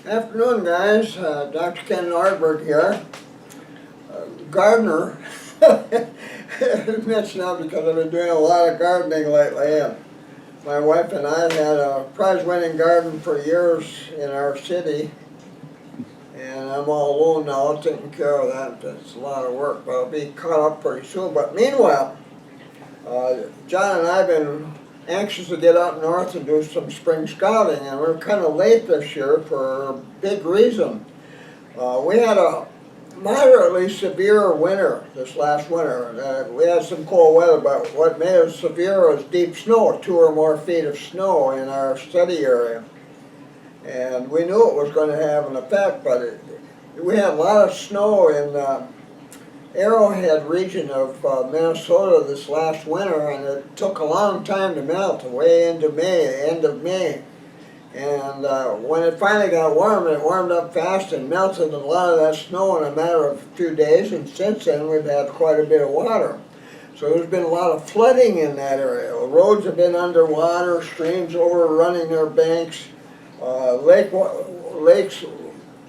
Afternoon, guys. Dr. Ken Nordberg here. Gardener. Admits now because I've been doing a lot of gardening lately. And my wife and I had a prize-winning garden for years in our city. And I'm all alone now taking care of that. It's a lot of work, but I'll be caught up pretty soon. But meanwhile, John and I have been anxious to get up north and do some spring scouting, and we're kind of late this year for a big reason. We had a moderately severe winter this last winter. We had some cold weather, but what made it severe was deep snow, 2 or more feet of snow in our study area. And we knew it was going to have an effect, but we had a lot of snow in Arrowhead region of Minnesota this last winter, and it took a long time to melt, way into May, end of May. And when it finally got warm, it warmed up fast and melted a lot of that snow in a matter of a few days, and since then we've had quite a bit of water. So there's been a lot of flooding in that area. Roads have been underwater, streams overrunning their banks, lakes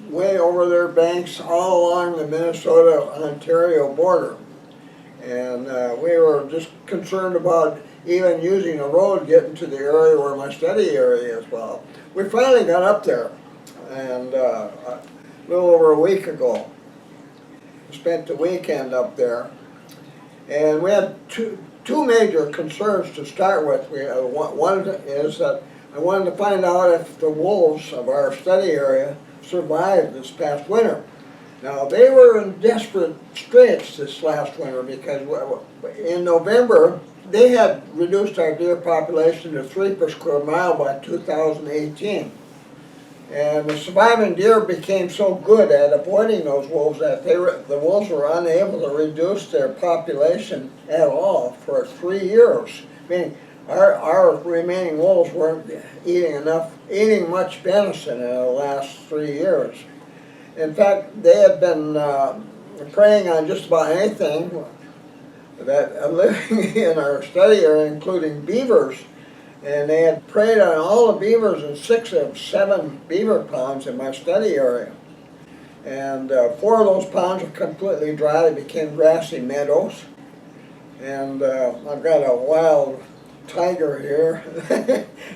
way over their banks all along the Minnesota-Ontario border. And we were just concerned about even using a road getting to the area where my study area is. Well, we finally got up there, and a little over a week ago. Spent the weekend up there, and we had two major concerns to start with. One is that I wanted to find out if the wolves of our study area survived this past winter. Now, they were in desperate straits this last winter because in November they had reduced our deer population to 3 per square mile by 2018. And the surviving deer became so good at avoiding those wolves that the wolves were unable to reduce their population at all for 3 years. Meaning our remaining wolves weren't eating much venison in the last 3 years. In fact, they had been preying on just about anything that living in our study area, including beavers. And they had preyed on all the beavers in 6 of 7 beaver ponds in my study area. And 4 of those ponds were completely dry. They became grassy meadows. And I've got a wild tiger here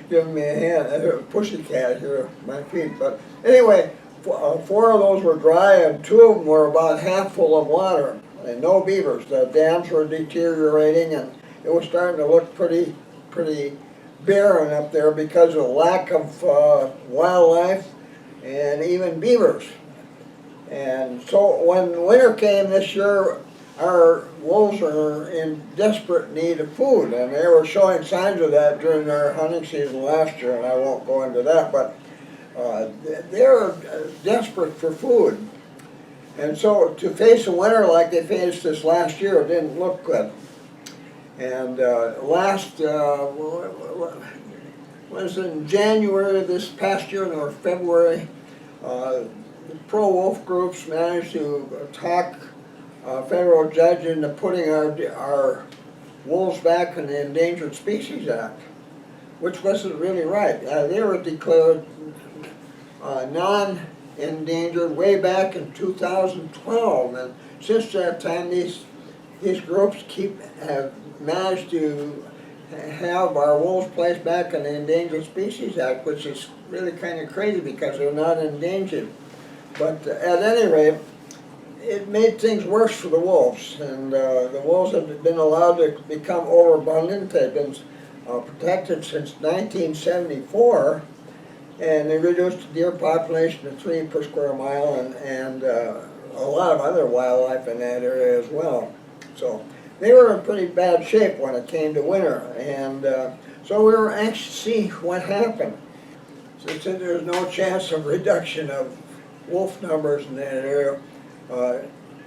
giving me a hand, a pussycat here at my feet. But anyway, 4 of those were dry, and 2 of them were about half full of water, and no beavers. The dams were deteriorating, and it was starting to look pretty barren up there because of the lack of wildlife and even beavers. And so when winter came this year, our wolves were in desperate need of food, and they were showing signs of that during our hunting season last year, and I won't go into that, but they're desperate for food. And so to face a winter like they faced this last year, it didn't look good. And was in January this past year, or February, the pro-wolf groups managed to talk a federal judge into putting our wolves back in the Endangered Species Act, which wasn't really right. They were declared non-endangered way back in 2012, and since that time these groups have managed to have our wolves placed back in the Endangered Species Act, which is really kind of crazy because they're not endangered. But at any rate, it made things worse for the wolves, and the wolves have been allowed to become overabundant. They've been protected since 1974, and they reduced the deer population to 3 per square mile, and a lot of other wildlife in that area as well. So they were in pretty bad shape when it came to winter, and so we were anxious to see what happened. Since there's no chance of reduction of wolf numbers in that area,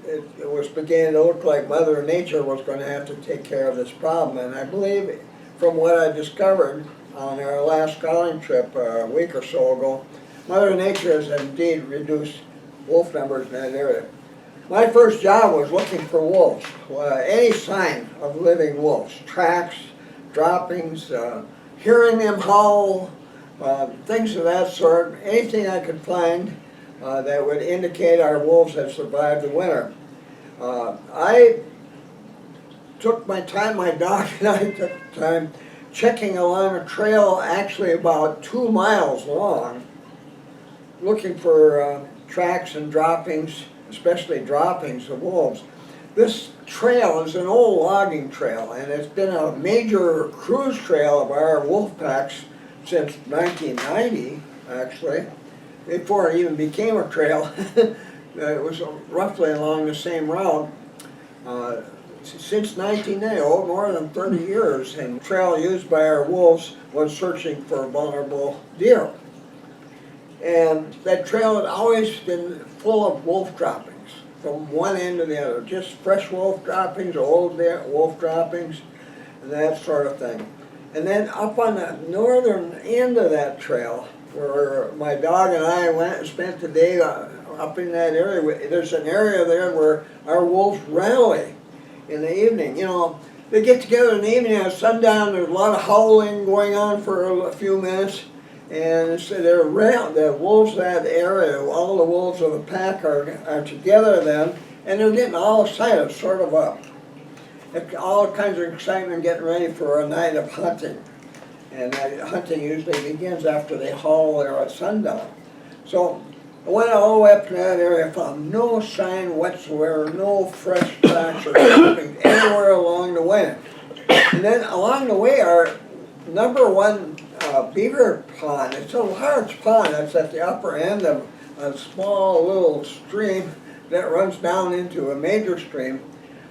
it was beginning to look like Mother Nature was going to have to take care of this problem. And I believe, from what I discovered on our last scouting trip a week or so ago, Mother Nature has indeed reduced wolf numbers in that area. My first job was looking for wolves, any sign of living wolves, tracks, droppings, hearing them howl, things of that sort, anything I could find that would indicate our wolves had survived the winter. I took my time, my dog and I took time checking along a trail actually about 2 miles long, looking for tracks and droppings, especially droppings of wolves. This trail is an old logging trail, and it's been a major cruise trail of our wolf packs since 1990, actually, before it even became a trail. It was roughly along the same route. Since 1990, more than 30 years, and the trail used by our wolves was searching for vulnerable deer. And that trail had always been full of wolf droppings from one end to the other, just fresh wolf droppings, old wolf droppings, and that sort of thing. And then up on the northern end of that trail, where my dog and I went and spent the day up in that area, there's an area there where our wolves rally in the evening. You know, they get together in the evening at sundown, there's a lot of howling going on for a few minutes, and so the wolves of that area, all the wolves of the pack are together then, and they're getting all excited, sort of all kinds of excitement, getting ready for a night of hunting. And hunting usually begins after they haul there at sundown. So I went all the way up to that area, found no sign whatsoever, no fresh tracks or droppings anywhere along the way. And then along the way, our number one beaver pond, it's a large pond that's at the upper end of a small little stream that runs down into a major stream.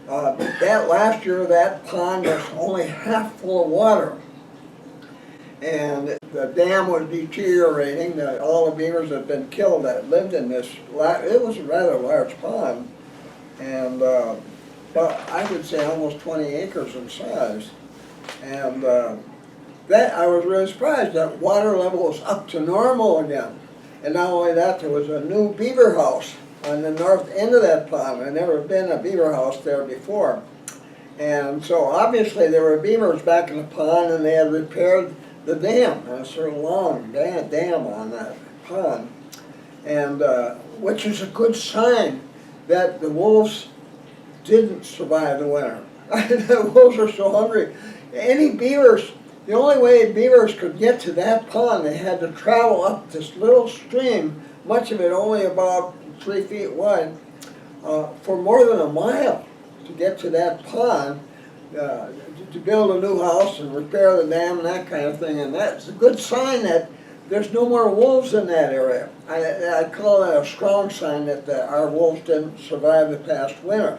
That last year, that pond was only half full of water. And the dam was deteriorating. All the beavers had been killed that lived in this. It was a rather large pond, and but I would say almost 20 acres in size. And that I was really surprised that water level was up to normal again. And not only that, there was a new beaver house on the north end of that pond. There had never been a beaver house there before. And so obviously there were beavers back in the pond, and they had repaired the dam, a sort of long dam on that pond, and which is a good sign that the wolves didn't survive the winter. The wolves are so hungry. Any beavers, the only way beavers could get to that pond, they had to travel up this little stream, much of it only about 3 feet wide, for more than a mile to get to that pond. To build a new house and repair the dam and that kind of thing, and that's a good sign that there's no more wolves in that area. I call that a strong sign that our wolves didn't survive the past winter.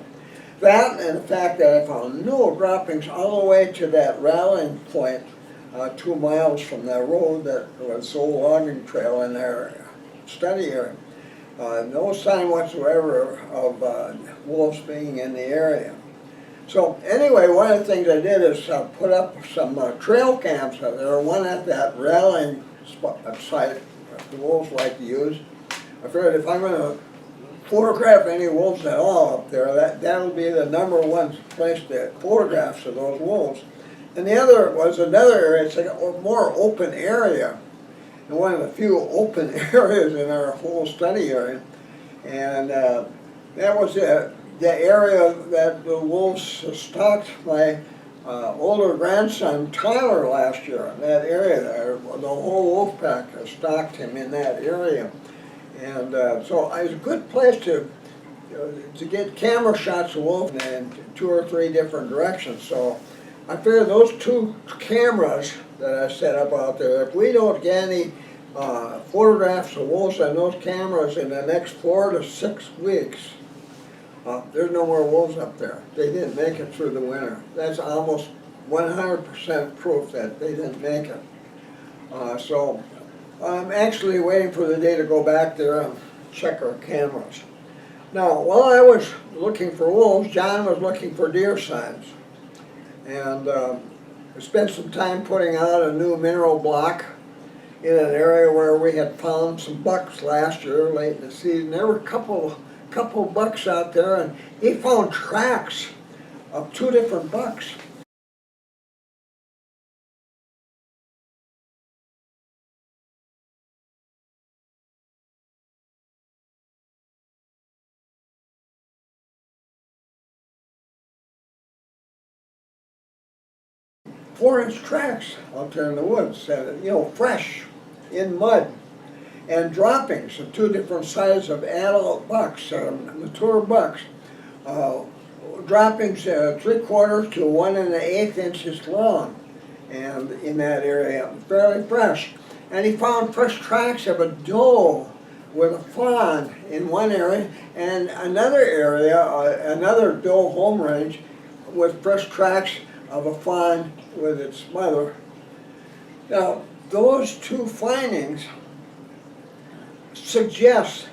That and the fact that I found no droppings all the way to that rallying point 2 miles from that road that was the old logging trail in our study area. No sign whatsoever of wolves being in the area. So anyway, one of the things I did is put up some trail cams. There were one at that rallying site the wolves like to use. I figured if I'm going to photograph any wolves at all up there, that'll be the number one place to photographs of those wolves. And the other was another area, it's like a more open area, and one of the few open areas in our whole study area. And that was the area that the wolves stalked my older grandson Tyler last year. In that area there, the whole wolf pack stalked him in that area, and so it was a good place to get camera shots of wolves in 2 or 3 different directions. So I figured those 2 cameras that I set up out there, if we don't get any photographs of wolves on those cameras in the next 4 to 6 weeks, there's no more wolves up there. They didn't make it through the winter. That's almost 100% proof that they didn't make it. So I'm actually waiting for the day to go back there and check our cameras. Now, while I was looking for wolves, John was looking for deer signs. And I spent some time putting out a new mineral block in an area where we had found some bucks last year, late in the season. There were a couple bucks out there, and he found tracks of 2 different bucks. 4-inch tracks out there in the woods, fresh, in mud, and droppings of 2 different sizes of adult bucks, mature bucks. Droppings 3/4 to 1 1/8 inches long, and in that area, fairly fresh. And he found fresh tracks of a doe with a fawn in one area, and another area, another doe home range, with fresh tracks of a fawn with its mother. Now, those 2 findings suggest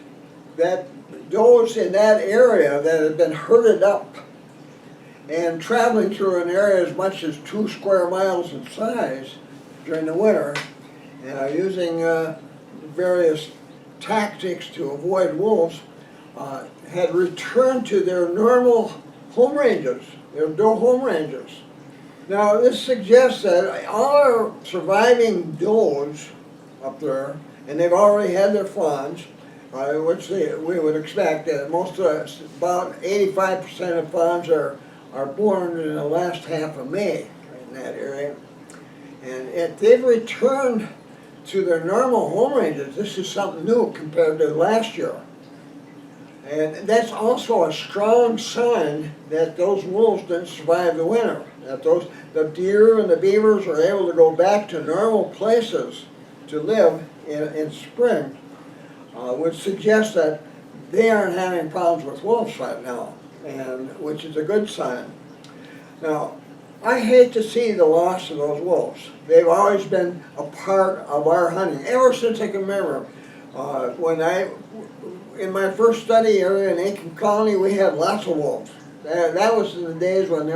that does in that area that had been herded up and traveling through an area as much as 2 square miles in size during the winter, and are using various tactics to avoid wolves, had returned to their normal home ranges, their doe home ranges. Now, this suggests that all our surviving does up there, and they've already had their fawns, which we would expect that most of us, about 85% of fawns are born in the last half of May in that area. And if they've returned to their normal home ranges, this is something new compared to last year. And that's also a strong sign that those wolves didn't survive the winter, that the deer and the beavers are able to go back to normal places to live in spring, would suggest that they aren't having problems with wolves right now, and which is a good sign. Now, I hate to see the loss of those wolves. They've always been a part of our hunting, ever since I can remember. In my first study area in Aiken Colony, we had lots of wolves. That was in the days when they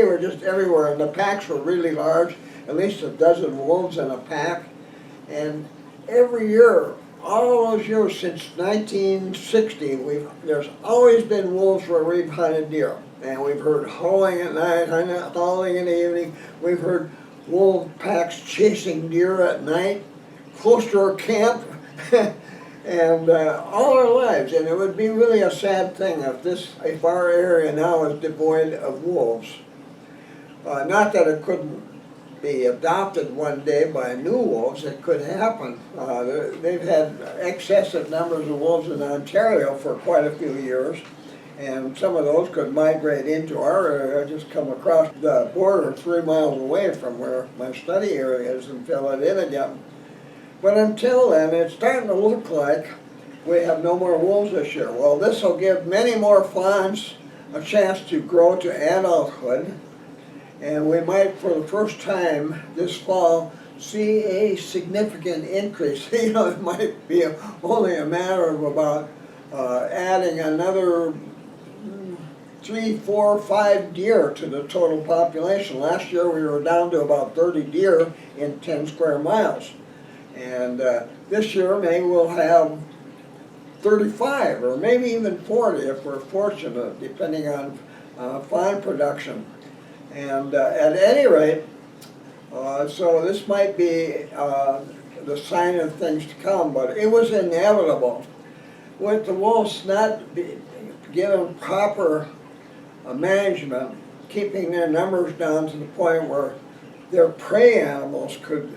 were just everywhere, and the packs were really large, at least a dozen wolves in a pack. And every year, all those years since 1960, there's always been wolves where we've hunted deer. And we've heard howling at night, howling in the evening. We've heard wolf packs chasing deer at night, close to our camp, and all our lives. And it would be really a sad thing if our area now is devoid of wolves. Not that it couldn't be adopted one day by new wolves. It could happen. They've had excessive numbers of wolves in Ontario for quite a few years, and some of those could migrate into our area, just come across the border 3 miles away from where my study area is and fill it in again. But until then, it's starting to look like we have no more wolves this year. Well, this will give many more fawns a chance to grow to adulthood, and we might, for the first time this fall, see a significant increase. It might be only a matter of about adding another 3, 4, 5 deer to the total population. Last year we were down to about 30 deer in 10 square miles. And this year maybe we'll have 35 or maybe even 40 if we're fortunate, depending on fawn production. And at any rate, so this might be the sign of things to come, but it was inevitable. With the wolves not given proper management, keeping their numbers down to the point where their prey animals could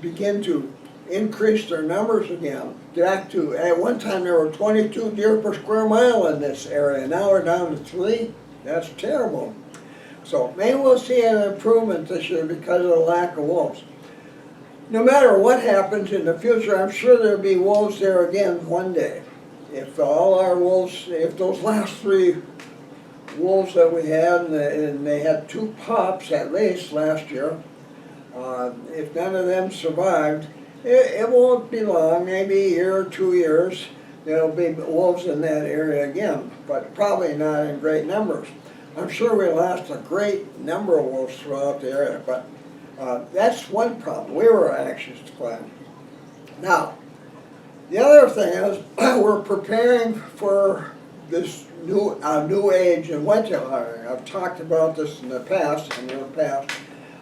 begin to increase their numbers again. Back to, at one time there were 22 deer per square mile in this area. Now we're down to 3. That's terrible. So maybe we'll see an improvement this year because of the lack of wolves. No matter what happens in the future, I'm sure there'll be wolves there again one day. If all our wolves, if those last 3 wolves that we had, and they had 2 pups at least last year, if none of them survived, it won't be long, maybe a year or 2 years, there'll be wolves in that area again, but probably not in great numbers. I'm sure we lost a great number of wolves throughout the area, but that's one problem. We were anxious to find. Now, the other thing is we're preparing for this new age in whitetail hunting. I've talked about this in the past.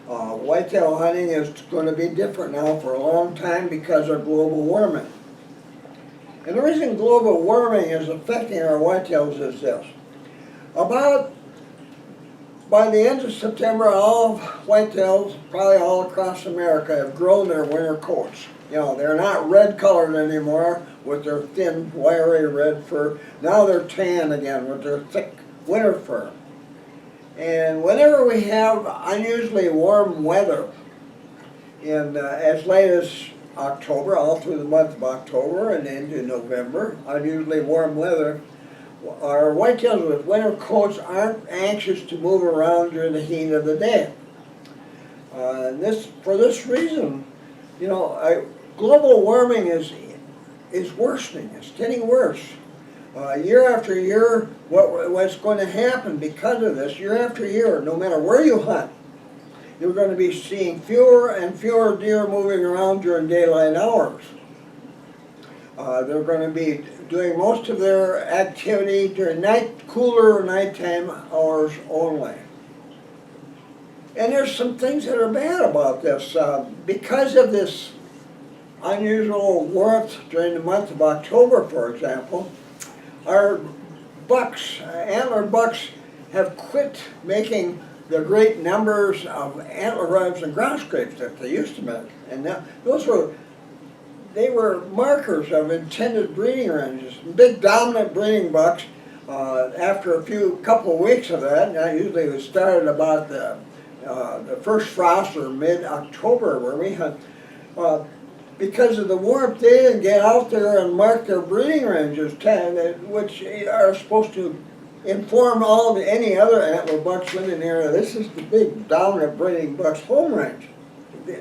Whitetail hunting is going to be different now for a long time because of global warming. And the reason global warming is affecting our whitetails is this. About by the end of September, all of whitetails, probably all across America, have grown their winter coats. You know, they're not red colored anymore with their thin, wiry red fur. Now they're tan again with their thick winter fur. And whenever we have unusually warm weather, in as late as October, all through the month of October and into November, unusually warm weather, our whitetails with winter coats aren't anxious to move around during the heat of the day. For this reason, you know, global warming is worsening. It's getting worse. Year after year, what's going to happen because of this, year after year, no matter where you hunt, you're going to be seeing fewer and fewer deer moving around during daylight hours. They're going to be doing most of their activity during cooler nighttime hours only. And there's some things that are bad about this. Because of this unusual warmth during the month of October, for example, our bucks, antler bucks, have quit making the great numbers of antler rubs and ground scrapes that they used to make. And now, they were markers of intended breeding ranges. Big dominant breeding bucks, after a couple of weeks of that, and usually it started about the first frost or mid-October where we hunt, because of the warmth, they didn't get out there and mark their breeding ranges, which are supposed to inform any other antler bucks living there. This is the big dominant breeding buck's home range.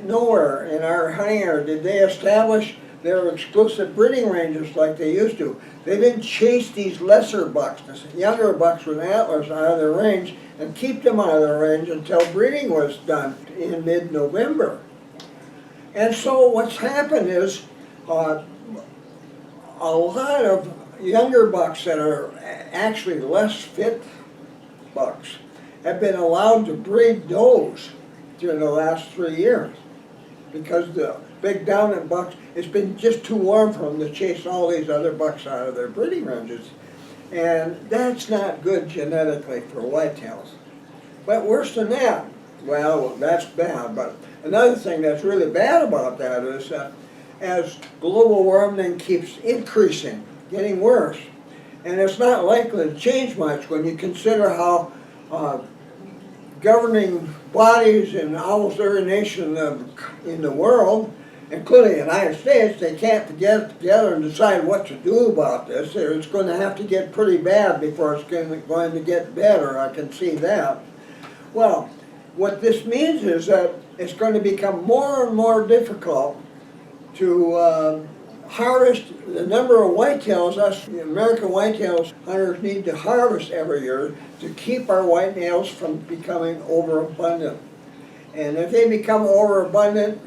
Nowhere in our hunting area did they establish their exclusive breeding ranges like they used to. They didn't chase these lesser bucks, younger bucks with antlers out of their range and keep them out of their range until breeding was done in mid-November. And so what's happened is a lot of younger bucks that are actually less fit bucks have been allowed to breed does during the last 3 years because the big dominant bucks, it's been just too warm for them to chase all these other bucks out of their breeding ranges. And that's not good genetically for whitetails. But worse than that, well, that's bad, but another thing that's really bad about that is that as global warming keeps increasing, getting worse, and it's not likely to change much when you consider how governing bodies in almost every nation in the world, including the United States, they can't get together and decide what to do about this. It's going to have to get pretty bad before it's going to get better, I can see that. Well, what this means is that it's going to become more and more difficult to harvest the number of whitetails us American whitetails hunters need to harvest every year to keep our whitetails from becoming overabundant. And if they become overabundant,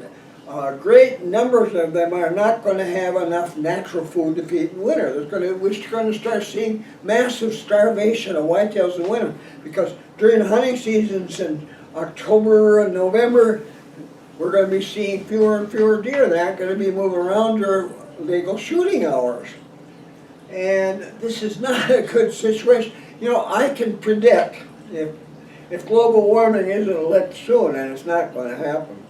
great numbers of them are not going to have enough natural food to feed in winter. We're going to start seeing massive starvation of whitetails in winter because during the hunting seasons in October and November, we're going to be seeing fewer and fewer deer. They aren't going to be moving around during legal shooting hours. And this is not a good situation. You know, I can predict if global warming isn't licked soon, and it's not going to happen,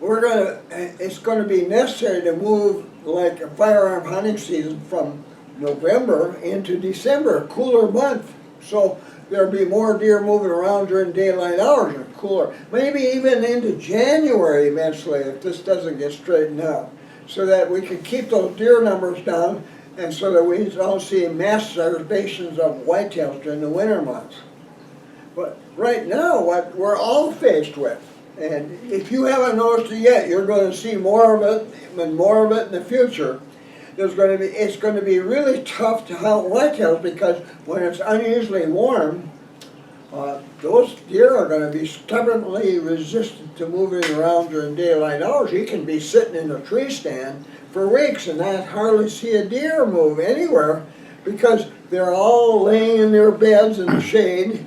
it's going to be necessary to move like a firearm hunting season from November into December, a cooler month. So there'll be more deer moving around during daylight hours and cooler. Maybe even into January eventually if this doesn't get straightened out, so that we can keep those deer numbers down and so that we don't see mass starvations of whitetails during the winter months. But right now, what we're all faced with, and if you haven't noticed it yet, you're going to see more of it and more of it in the future. It's going to be really tough to hunt whitetails because when it's unusually warm, those deer are going to be stubbornly resistant to moving around during daylight hours. You can be sitting in a tree stand for weeks and not hardly see a deer move anywhere because they're all laying in their beds in the shade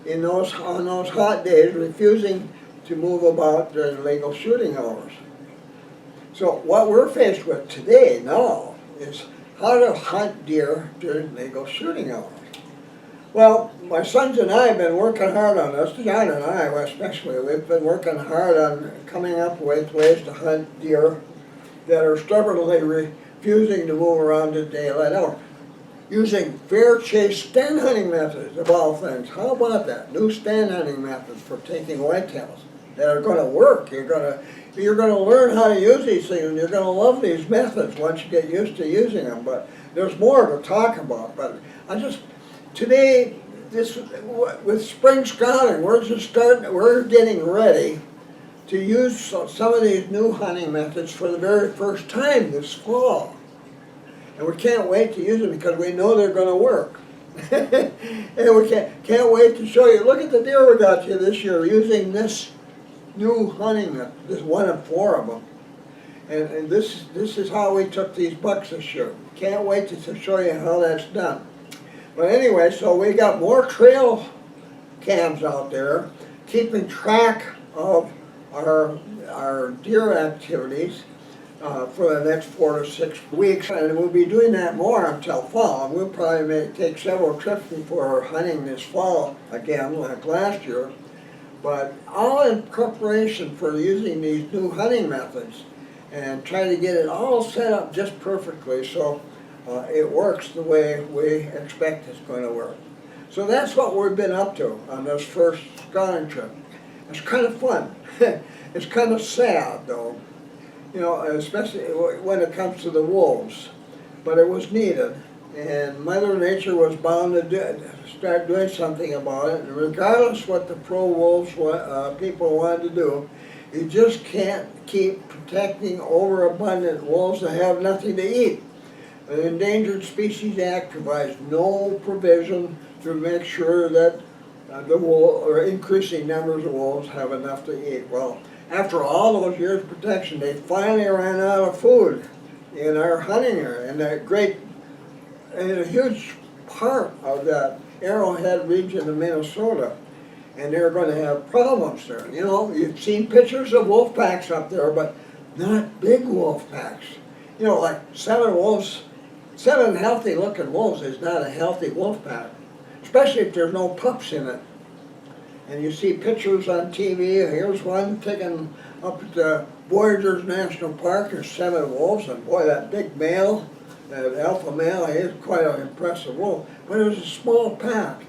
on those hot days, refusing to move about during legal shooting hours. So what we're faced with today now is how to hunt deer during legal shooting hours. Well, my sons and I have been working hard on this, John and I especially, we've been working hard on coming up with ways to hunt deer that are stubbornly refusing to move around at daylight hour. Using fair chase stand hunting methods of all things. How about that? New stand hunting methods for taking whitetails that are gonna work. You're gonna learn how to use these things, and you're gonna love these methods once you get used to using them. But there's more to talk about. But today, with spring scouting, we're getting ready to use some of these new hunting methods for the very first time this fall. And we can't wait to use them because we know they're going to work. And we can't wait to show you. Look at the deer we got you this year using this new hunting method. This one of 4 of them. And this is how we took these bucks this year. Can't wait to show you how that's done. But anyway, so we got more trail cams out there keeping track of our deer activities for the next 4 to 6 weeks, and we'll be doing that more until fall. We'll probably take several trips before hunting this fall again, like last year, but all in preparation for using these new hunting methods and trying to get it all set up just perfectly so it works the way we expect it's going to work. So that's what we've been up to on this first scouting trip. It's kind of fun. It's kind of sad though, you know, especially when it comes to the wolves. But it was needed, and Mother Nature was bound to start doing something about it. And regardless what the pro-wolves people wanted to do, you just can't keep protecting overabundant wolves that have nothing to eat. The Endangered Species Act provides no provision to make sure that increasing numbers of wolves have enough to eat. Well, after all those years of protection, they finally ran out of food in our hunting area, and a huge part of that Arrowhead region of Minnesota, and they're going to have problems there. You know, you've seen pictures of wolf packs up there, but not big wolf packs. You know, like 7 healthy-looking wolves is not a healthy wolf pack, especially if there's no pups in it. And you see pictures on TV. Here's one taken up at the Voyageurs National Park. There's 7 wolves, and boy, that big male, that alpha male, he is quite an impressive wolf. But it was a small pack.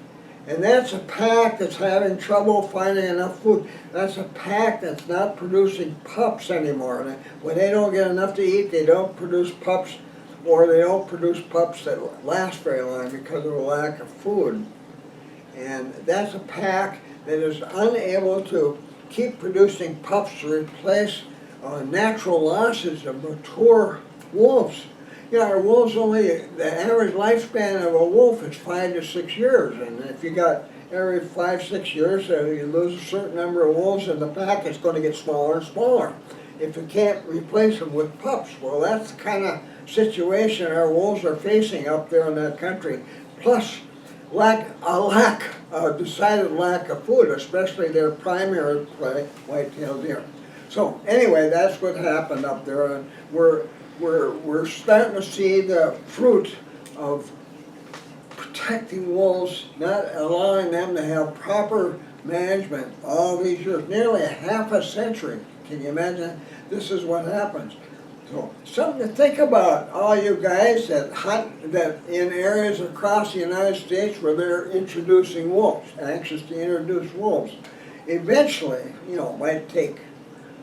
And that's a pack that's having trouble finding enough food. That's a pack that's not producing pups anymore. And when they don't get enough to eat, they don't produce pups, or they don't produce pups that last very long because of a lack of food. And that's a pack that is unable to keep producing pups to replace natural losses of mature wolves. You know, our wolves the average lifespan of a wolf is 5 to 6 years, and if you got every 5, 6 years, you lose a certain number of wolves in the pack, it's going to get smaller and smaller. If you can't replace them with pups, well, that's the kind of situation our wolves are facing up there in that country. Plus, a decided lack of food, especially their primary prey, white-tailed deer. So anyway, that's what happened up there, and we're starting to see the fruit of protecting wolves, not allowing them to have proper management all these years, nearly a half a century. Can you imagine? This is what happens. So something to think about, all you guys that hunt in areas across the United States where they're introducing wolves, anxious to introduce wolves. Eventually, you know, it might take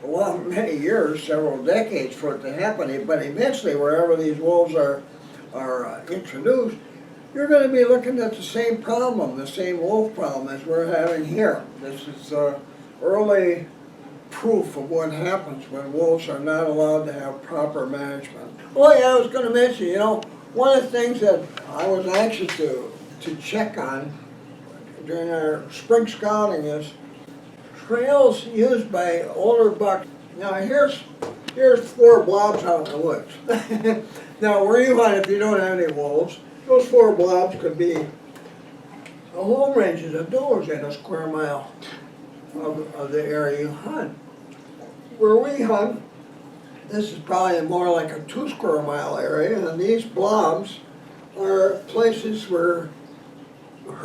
many years, several decades for it to happen, but eventually wherever these wolves are introduced, you're going to be looking at the same problem, the same wolf problem as we're having here. This is early proof of what happens when wolves are not allowed to have proper management. Oh yeah, I was going to mention, you know, one of the things that I was anxious to check on during our spring scouting is trails used by older bucks. Now here's 4 blobs out in the woods. Now where you hunt, if you don't have any wolves, those 4 blobs could be the home ranges of does in a square mile of the area you hunt. Where we hunt, this is probably more like a 2 square mile area, and these blobs are places where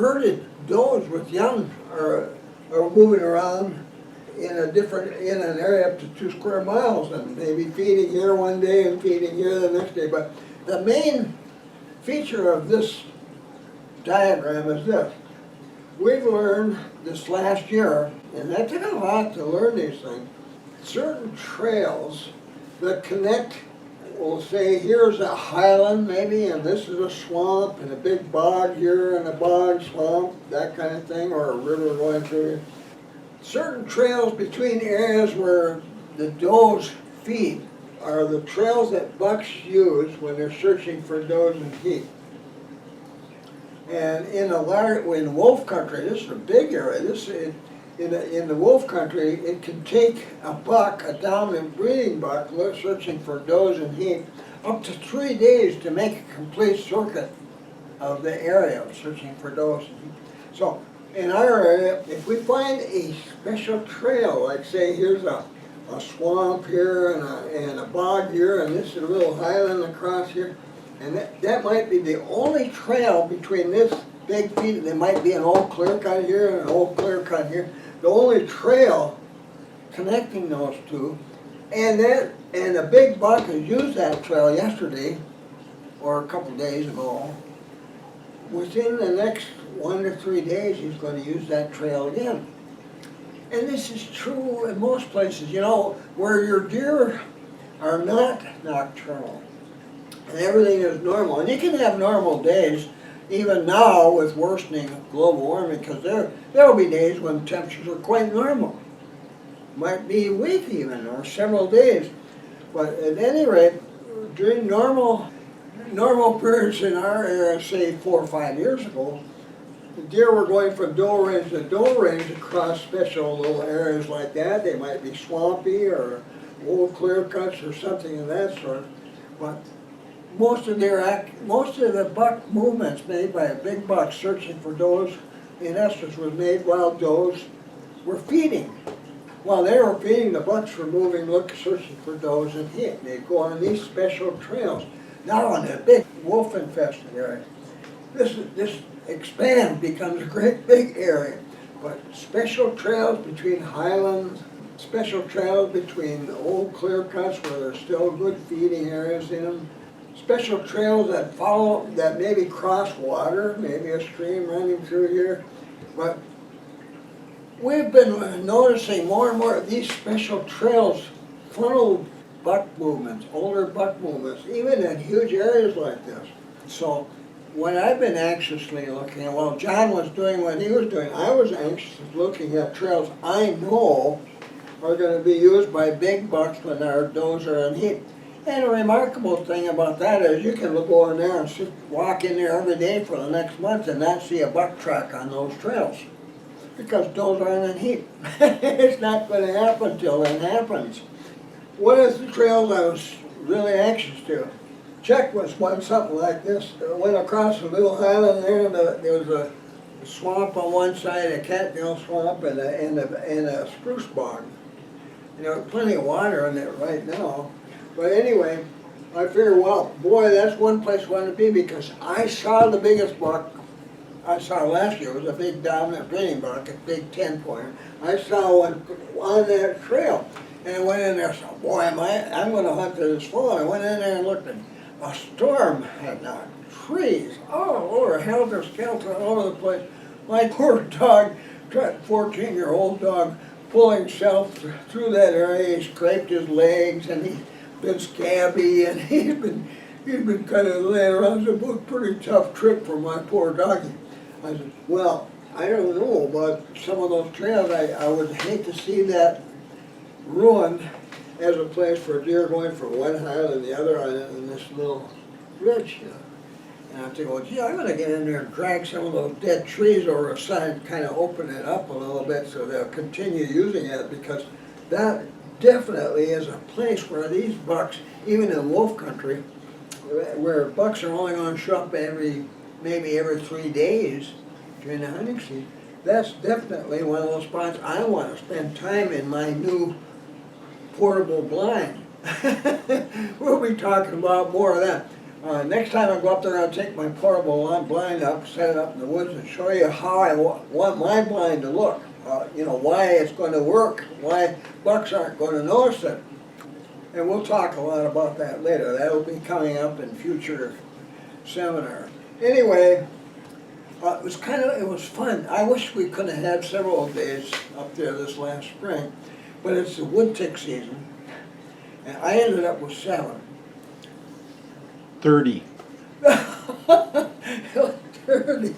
herded does with young are moving around in an area up to 2 square miles, and maybe feeding here one day and feeding here the next day. But the main feature of this diagram is this. We've learned this last year, and that took a lot to learn these things, certain trails that connect. We'll say here's a highland maybe, and this is a swamp, and a big bog here, and a bog swamp, that kind of thing, or a river going through here. Certain trails between areas where the does feed are the trails that bucks use when they're searching for does and heat. And in wolf country, this is a big area. In the wolf country, it can take a buck, a dominant breeding buck, searching for does and heat, up to 3 days to make a complete circuit of the area searching for does and heat. So in our area, if we find a special trail, like say here's a swamp here and a bog here, and this is a little highland across here, and that might be the only trail between this big feed. There might be an old clear cut here and an old clear cut here. The only trail connecting those two, and a big buck has used that trail yesterday or a couple days ago. Within the next 1 to 3 days, he's going to use that trail again. And this is true in most places, you know, where your deer are not nocturnal and everything is normal. And you can have normal days even now with worsening global warming, because there will be days when temperatures are quite normal. Might be a week even, or several days. But at any rate, during normal periods in our area, say 4 or 5 years ago, the deer were going from doe range to doe range across special little areas like that. They might be swampy or old clear cuts or something of that sort. But most of the buck movements made by a big buck searching for does, in essence, was made while does were feeding. While they were feeding, the bucks were moving, searching for does and heat. They'd go on these special trails. Now in a big wolf-infested area, this expands, becomes a great big area. But special trails between highlands, special trails between old clear cuts where there's still good feeding areas in them, special trails that maybe cross water, maybe a stream running through here. But we've been noticing more and more of these special trails funnel buck movements, older buck movements, even in huge areas like this. So what I've been anxiously looking at, while John was doing what he was doing, I was anxiously looking at trails I know are going to be used by big bucks when our does are in heat. And a remarkable thing about that is you can go in there and walk in there every day for the next month and not see a buck track on those trails, because does aren't in heat. It's not going to happen till it happens. One of the trails I was really anxious to check was something like this. I went across a little highland there, and there was a swamp on one side, a cattail swamp, and a spruce bog. And there was plenty of water in it right now. But anyway, I figured, well, boy, that's one place I wanted to be, because I saw the biggest buck I saw last year. It was a big dominant breeding buck, a big 10-pointer. I saw one on that trail. And I went in there and said, boy, I'm going to hunt this fall. I went in there and looked, and a storm had knocked trees all over, helter-skelter all over the place. My poor dog, 14-year-old dog, pulling himself through that area. He scraped his legs, and he'd been scabby, and he'd been kind of laying around. It was a pretty tough trip for my poor doggy. I said, well, I don't know about some of those trails. I would hate to see that ruined as a place for deer going from one highland and the other in this little ridge here. And I think, well, gee, I'm going to get in there and drag some of those dead trees over the side, kind of open it up a little bit so they'll continue using it, because that definitely is a place where these bucks, even in wolf country, where bucks are only going to show up maybe every 3 days during the hunting season, that's definitely one of those spots I want to spend time in my new portable blind. We'll be talking about more of that. Next time I go up there, I'll take my portable blind up, set it up in the woods, and show you how I want my blind to look. Why it's going to work, why bucks aren't going to notice it. And we'll talk a lot about that later. That'll be coming up in future seminars. Anyway, it was fun. I wish we could have had several days up there this last spring, but it's the wood tick season, and I ended up with 7. 30. 30.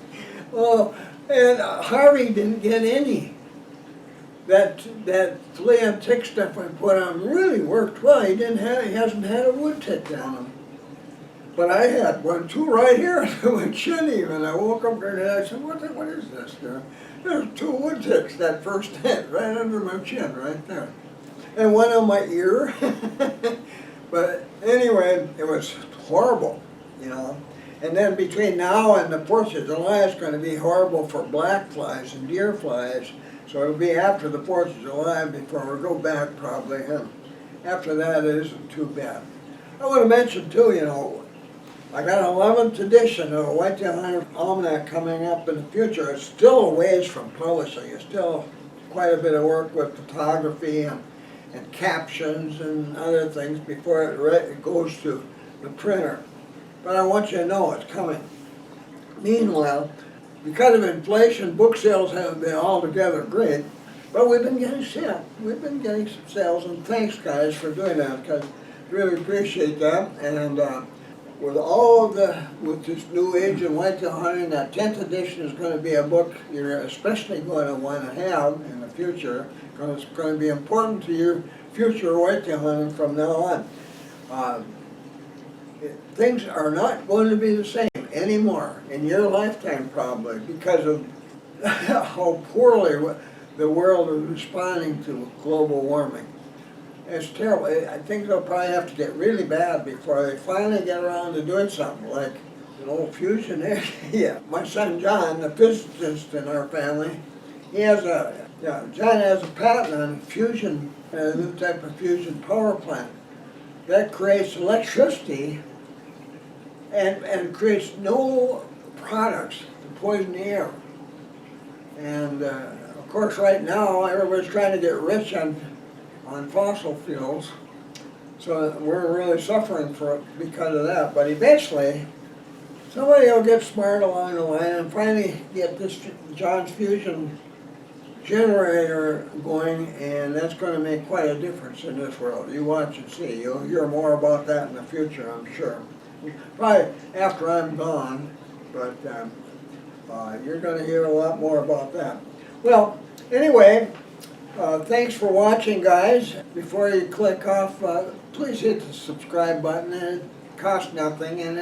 Oh, and Harvey didn't get any. That flea and tick stuff I put on really worked well. He hasn't had a wood tick down him. But I had 2 right here under my chin even. I woke up there and I said, what is this? There's 2 wood ticks that first hit right under my chin, right there. And one on my ear. But anyway, it was horrible, And then between now and the 4th of July, it's going to be horrible for black flies and deer flies. So it'll be after the 4th of July before we go back probably. And after that, it isn't too bad. I want to mention too, I got an 11th edition of a Whitetail Hunter Almanac coming up in the future. It's still a ways from publishing. It's still quite a bit of work with photography and captions and other things before it goes to the printer. But I want you to know it's coming. Meanwhile, because of inflation, book sales haven't been altogether great, but we've been getting sales. We've been getting some sales, and thanks guys for doing that, because I really appreciate that. And with this new age of whitetail hunting, that 10th edition is going to be a book you're especially going to want to have in the future, because it's going to be important to your future whitetail hunting from now on. Things are not going to be the same anymore in your lifetime probably, because of how poorly the world is responding to global warming. It's terrible. I think they'll probably have to get really bad before they finally get around to doing something like fusion energy. Yeah. My son John, the physicist in our family, John has a patent on fusion, a new type of fusion power plant that creates electricity and creates no products to poison the air. And of course right now everybody's trying to get rich on fossil fuels, so we're really suffering because of that. But eventually somebody will get smart along the line and finally get this John's fusion generator going, and that's going to make quite a difference in this world. You watch and see. You'll hear more about that in the future, I'm sure. Probably after I'm gone, but you're going to hear a lot more about that. Well, anyway, thanks for watching, guys. Before you click off, please hit the subscribe button. It costs nothing, and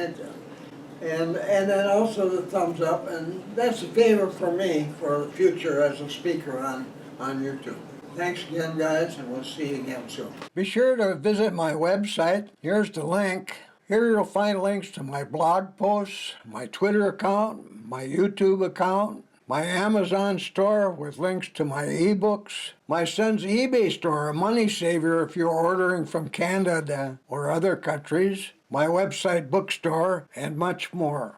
then also the thumbs up, and that's a favor for me for the future as a speaker on YouTube. Thanks again, guys, and we'll see you again soon. Be sure to visit my website. Here's the link. Here you'll find links to my blog posts, my Twitter account, my YouTube account, my Amazon store with links to my ebooks, my son's eBay store, a money saver if you're ordering from Canada or other countries, my website bookstore, and much more.